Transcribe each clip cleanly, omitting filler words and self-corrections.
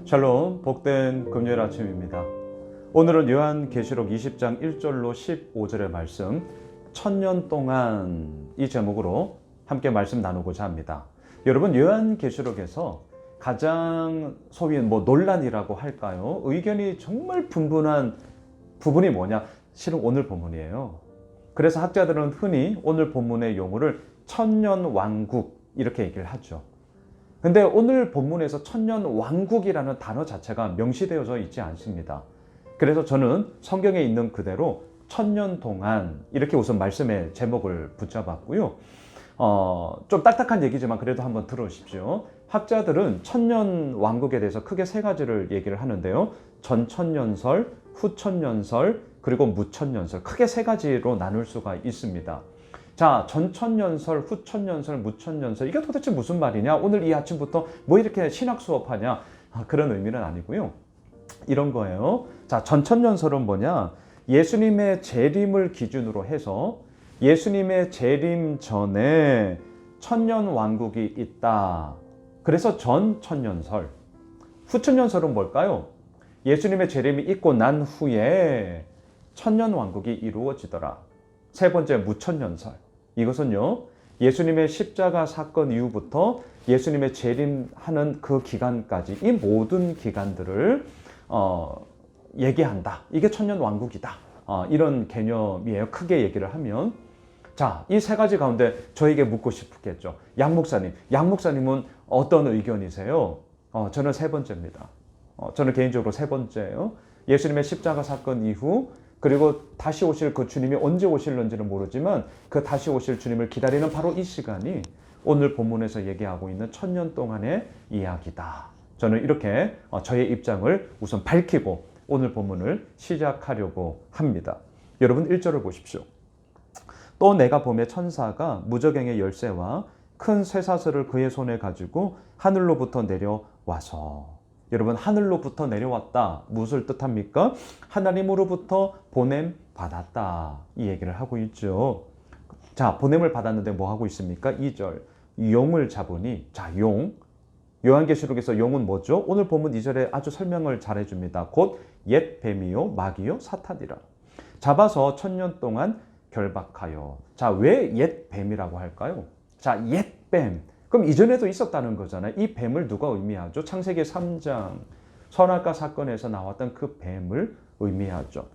샬롬, 복된 금요일 아침입니다. 오늘은 요한계시록 20장 1절로 15절의 말씀 천년 동안 이 제목으로 함께 말씀 나누고자 합니다. 여러분, 요한계시록에서 가장 소위 논란이라고 할까요? 의견이 정말 분분한 부분이 뭐냐? 실은 오늘 본문이에요. 그래서 학자들은 흔히 오늘 본문의 용어를 천년왕국 이렇게 얘기를 하죠. 근데 오늘 본문에서 천년왕국이라는 단어 자체가 명시되어져 있지 않습니다. 그래서 저는 성경에 있는 그대로 천년 동안 이렇게 우선 말씀의 제목을 붙잡았고요. 좀 딱딱한 얘기지만 그래도 한번 들어오십시오. 학자들은 천년왕국에 대해서 크게 세 가지를 얘기를 하는데요. 전천년설, 후천년설, 그리고 무천년설, 크게 세 가지로 나눌 수가 있습니다. 자, 전천년설, 후천년설, 무천년설, 이게 도대체 무슨 말이냐? 오늘 이 아침부터 뭐 이렇게 신학 수업하냐? 그런 의미는 아니고요. 이런 거예요. 자, 전천년설은 뭐냐? 예수님의 재림을 기준으로 해서 예수님의 재림 전에 천년왕국이 있다. 그래서 전천년설. 후천년설은 뭘까요? 예수님의 재림이 있고 난 후에 천년왕국이 이루어지더라. 세 번째, 무천년설. 이것은요, 예수님의 십자가 사건 이후부터 예수님의 재림하는 그 기간까지 이 모든 기간들을 얘기한다. 이게 천년왕국이다. 이런 개념이에요. 크게 얘기를 하면. 자, 이 세 가지 가운데 저에게 묻고 싶겠죠. 양 목사님은 어떤 의견이세요? 저는 세 번째입니다. 저는 개인적으로 세 번째예요. 예수님의 십자가 사건 이후 그리고 다시 오실 그 주님이 언제 오실는지는 모르지만 그 다시 오실 주님을 기다리는 바로 이 시간이 오늘 본문에서 얘기하고 있는 천년 동안의 이야기다. 저는 이렇게 저의 입장을 우선 밝히고 오늘 본문을 시작하려고 합니다. 여러분 1절을 보십시오. 또 내가 보매 천사가 무저갱의 열쇠와 큰 쇠사슬을 그의 손에 가지고 하늘로부터 내려와서. 여러분, 하늘로부터 내려왔다. 무엇을 뜻합니까? 하나님으로부터 보냄 받았다. 이 얘기를 하고 있죠. 자, 보냄을 받았는데 뭐 하고 있습니까? 2절. 용을 잡으니. 자, 용. 요한계시록에서 용은 뭐죠? 오늘 본문 2절에 아주 설명을 잘 해줍니다. 곧 옛 뱀이요, 마귀요, 사탄이라. 잡아서 천년 동안 결박하여. 자, 왜 옛 뱀이라고 할까요? 자, 옛 뱀. 그럼 이전에도 있었다는 거잖아요. 이 뱀을 누가 의미하죠? 창세기 3장 선악과 사건에서 나왔던 그 뱀을 의미하죠.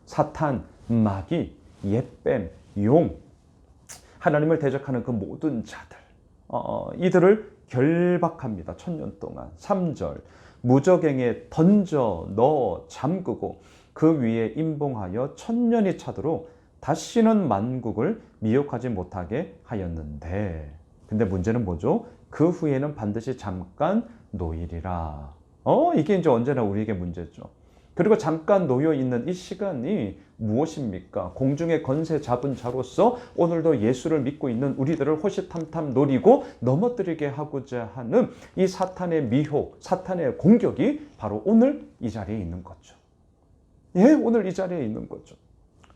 사탄, 마귀, 옛뱀, 용, 하나님을 대적하는 그 모든 자들, 이들을 결박합니다. 천년 동안. 3절 무저갱에 던져 넣어 잠그고 그 위에 임봉하여 천년이 차도록 다시는 만국을 미혹하지 못하게 하였는데. 근데 문제는 뭐죠? 그 후에는 반드시 잠깐 놓이리라. 이게 이제 언제나 우리에게 문제죠. 그리고 잠깐 놓여 있는 이 시간이 무엇입니까? 공중의 권세 잡은 자로서 오늘도 예수를 믿고 있는 우리들을 호시탐탐 노리고 넘어뜨리게 하고자 하는 이 사탄의 미혹, 사탄의 공격이 바로 오늘 이 자리에 있는 거죠. 예, 오늘 이 자리에 있는 거죠.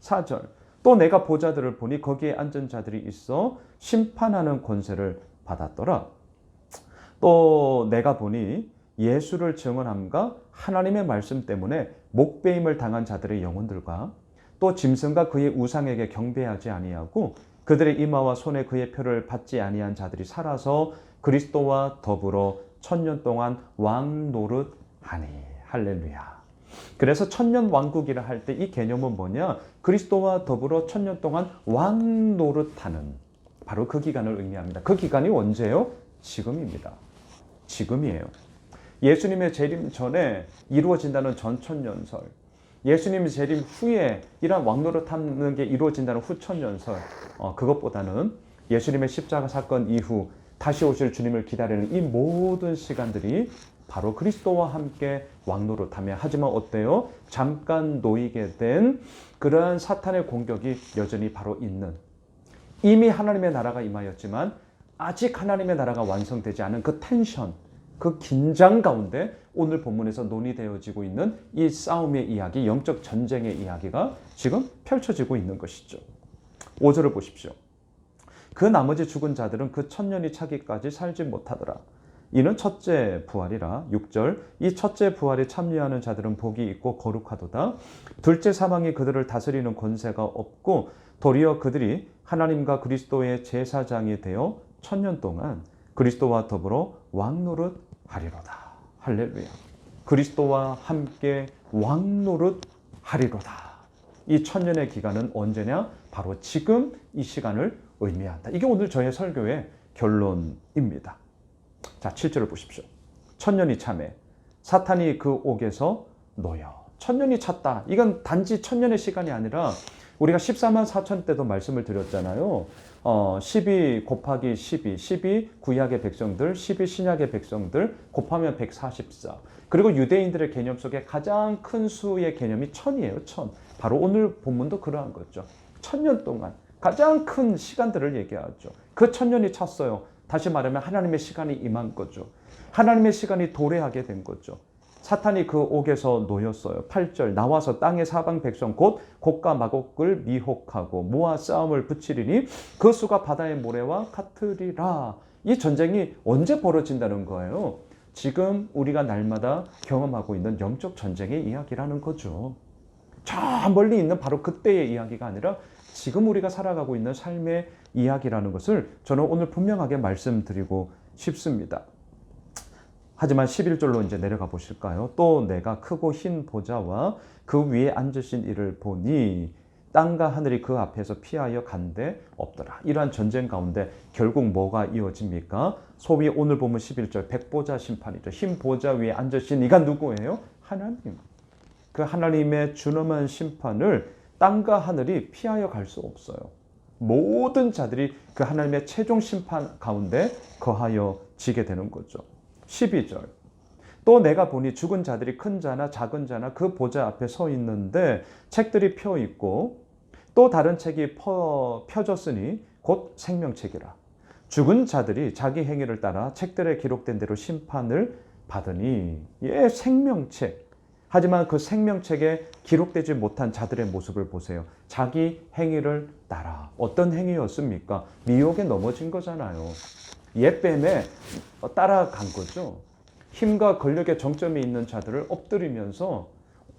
4절. 또 내가 보좌들을 보니 거기에 앉은 자들이 있어 심판하는 권세를 받았더라. 또 내가 보니 예수를 증언함과 하나님의 말씀 때문에 목배임을 당한 자들의 영혼들과 또 짐승과 그의 우상에게 경배하지 아니하고 그들의 이마와 손에 그의 표를 받지 아니한 자들이 살아서 그리스도와 더불어 천년 동안 왕 노릇하니. 할렐루야. 그래서 천년왕국이라 할 때 이 개념은 뭐냐? 그리스도와 더불어 천년 동안 왕 노릇하는 바로 그 기간을 의미합니다. 그 기간이 언제예요? 지금입니다. 지금이에요. 예수님의 재림 전에 이루어진다는 전천년설, 예수님의 재림 후에 이러한 왕 노릇하는 게 이루어진다는 후천년설, 그것보다는 예수님의 십자가 사건 이후 다시 오실 주님을 기다리는 이 모든 시간들이 바로 그리스도와 함께 왕노릇하며. 하지만 어때요? 잠깐 놓이게 된 그러한 사탄의 공격이 여전히 바로 있는, 이미 하나님의 나라가 임하였지만 아직 하나님의 나라가 완성되지 않은 그 텐션, 그 긴장 가운데 오늘 본문에서 논의되어지고 있는 이 싸움의 이야기, 영적 전쟁의 이야기가 지금 펼쳐지고 있는 것이죠. 5절을 보십시오. 그 나머지 죽은 자들은 그 천년이 차기까지 살지 못하더라. 이는 첫째 부활이라. 6절 이 첫째 부활에 참여하는 자들은 복이 있고 거룩하도다. 둘째 사망이 그들을 다스리는 권세가 없고 도리어 그들이 하나님과 그리스도의 제사장이 되어 천년 동안 그리스도와 더불어 왕노릇 하리로다. 할렐루야. 그리스도와 함께 왕노릇 하리로다. 이 천년의 기간은 언제냐? 바로 지금 이 시간을 의미한다. 이게 오늘 저의 설교의 결론입니다. 자, 7절을 보십시오. 천년이 차매 사탄이 그 옥에서 놓여. 천년이 찼다. 이건 단지 천년의 시간이 아니라 우리가 14만 4천 때도 말씀을 드렸잖아요. 12 곱하기 12 구약의 백성들, 12 신약의 백성들 곱하면 144. 그리고 유대인들의 개념 속에 가장 큰 수의 개념이 천이에요. 천. 바로 오늘 본문도 그러한 거죠. 천년 동안 가장 큰 시간들을 얘기하죠. 그 천년이 찼어요. 다시 말하면 하나님의 시간이 임한 거죠. 하나님의 시간이 도래하게 된 거죠. 사탄이 그 옥에서 놓였어요. 8절 나와서 땅의 사방 백성 곧 곡과 마곡을 미혹하고 모아 싸움을 붙이리니 그 수가 바다의 모래와 같으리라. 이 전쟁이 언제 벌어진다는 거예요? 지금 우리가 날마다 경험하고 있는 영적 전쟁의 이야기라는 거죠. 저 멀리 있는 바로 그때의 이야기가 아니라 지금 우리가 살아가고 있는 삶의 이야기라는 것을 저는 오늘 분명하게 말씀드리고 싶습니다. 하지만 11절로 이제 내려가 보실까요? 또 내가 크고 흰 보좌와 그 위에 앉으신 이를 보니 땅과 하늘이 그 앞에서 피하여 간데 없더라. 이러한 전쟁 가운데 결국 뭐가 이어집니까? 소위 오늘 보면 11절 백보자 심판이죠. 흰 보좌 위에 앉으신 이가 누구예요? 하나님. 그 하나님의 준엄한 심판을 땅과 하늘이 피하여 갈 수 없어요. 모든 자들이 그 하나님의 최종 심판 가운데 거하여 지게 되는 거죠. 12절 또 내가 보니 죽은 자들이 큰 자나 작은 자나 그 보좌 앞에 서 있는데 책들이 펴 있고 또 다른 책이 펴졌으니 곧 생명책이라. 죽은 자들이 자기 행위를 따라 책들에 기록된 대로 심판을 받으니 생명책. 하지만 그 생명책에 기록되지 못한 자들의 모습을 보세요. 자기 행위를 따라. 어떤 행위였습니까? 미혹에 넘어진 거잖아요. 옛뱀에 따라간 거죠. 힘과 권력의 정점에 있는 자들을 엎드리면서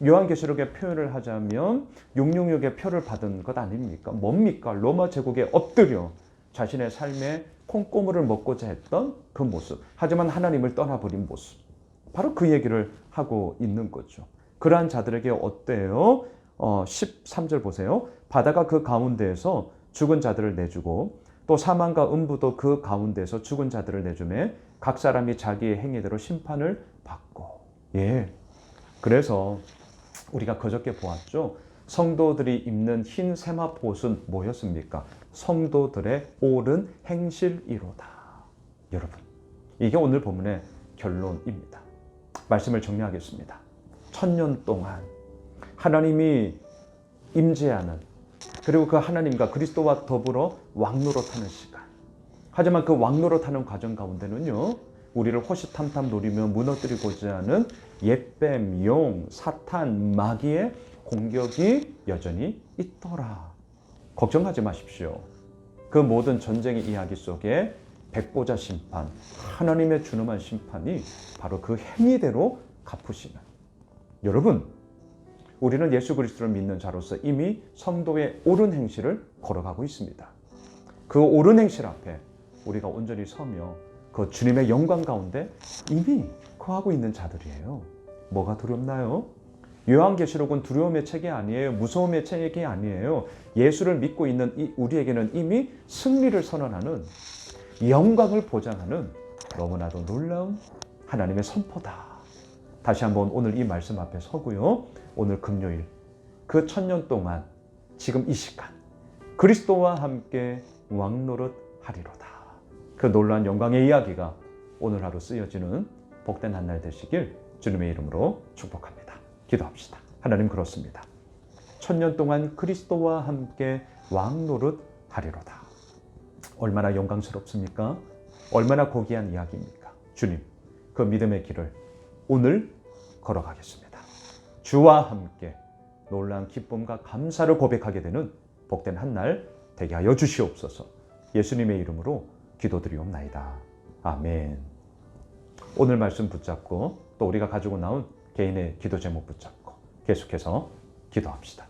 요한계시록의 표현을 하자면 666의 표를 받은 것 아닙니까? 뭡니까? 로마 제국에 엎드려 자신의 삶에 콩고물을 먹고자 했던 그 모습. 하지만 하나님을 떠나버린 모습. 바로 그 얘기를 하고 있는 거죠. 그러한 자들에게 어때요? 13절 보세요. 바다가 그 가운데에서 죽은 자들을 내주고 또 사망과 음부도 그 가운데에서 죽은 자들을 내주매 각 사람이 자기의 행위대로 심판을 받고. 그래서 우리가 그저께 보았죠. 성도들이 입는 흰 세마포옷은 뭐였습니까? 성도들의 옳은 행실이로다. 여러분, 이게 오늘 본문의 결론입니다. 말씀을 정리하겠습니다. 천년 동안 하나님이 임재하는, 그리고 그 하나님과 그리스도와 더불어 왕노릇하는 시간. 하지만 그 왕노릇하는 과정 가운데는요, 우리를 호시탐탐 노리며 무너뜨리고자 하는 옛뱀, 용, 사탄, 마귀의 공격이 여전히 있더라. 걱정하지 마십시오. 그 모든 전쟁의 이야기 속에 백보자 심판, 하나님의 준엄한 심판이 바로 그 행위대로 갚으시는. 여러분, 우리는 예수 그리스도를 믿는 자로서 이미 성도의 옳은 행실을 걸어가고 있습니다. 그 옳은 행실 앞에 우리가 온전히 서며 그 주님의 영광 가운데 이미 거하고 있는 자들이에요. 뭐가 두렵나요? 요한계시록은 두려움의 책이 아니에요. 무서움의 책이 아니에요. 예수를 믿고 있는 우리에게는 이미 승리를 선언하는, 영광을 보장하는 너무나도 놀라운 하나님의 선포다. 다시 한번 오늘 이 말씀 앞에 서고요. 오늘 금요일 그 천년 동안 지금 이 시간 그리스도와 함께 왕노릇 하리로다. 그 놀라운 영광의 이야기가 오늘 하루 쓰여지는 복된 한 날 되시길 주님의 이름으로 축복합니다. 기도합시다. 하나님, 그렇습니다. 천년 동안 그리스도와 함께 왕노릇 하리로다. 얼마나 영광스럽습니까? 얼마나 고귀한 이야기입니까? 주님, 그 믿음의 길을 오늘 걸어가겠습니다. 주와 함께 놀라운 기쁨과 감사를 고백하게 되는 복된 한 날 되게 하여 주시옵소서. 예수님의 이름으로 기도드리옵나이다. 아멘. 오늘 말씀 붙잡고 또 우리가 가지고 나온 개인의 기도 제목 붙잡고 계속해서 기도합시다.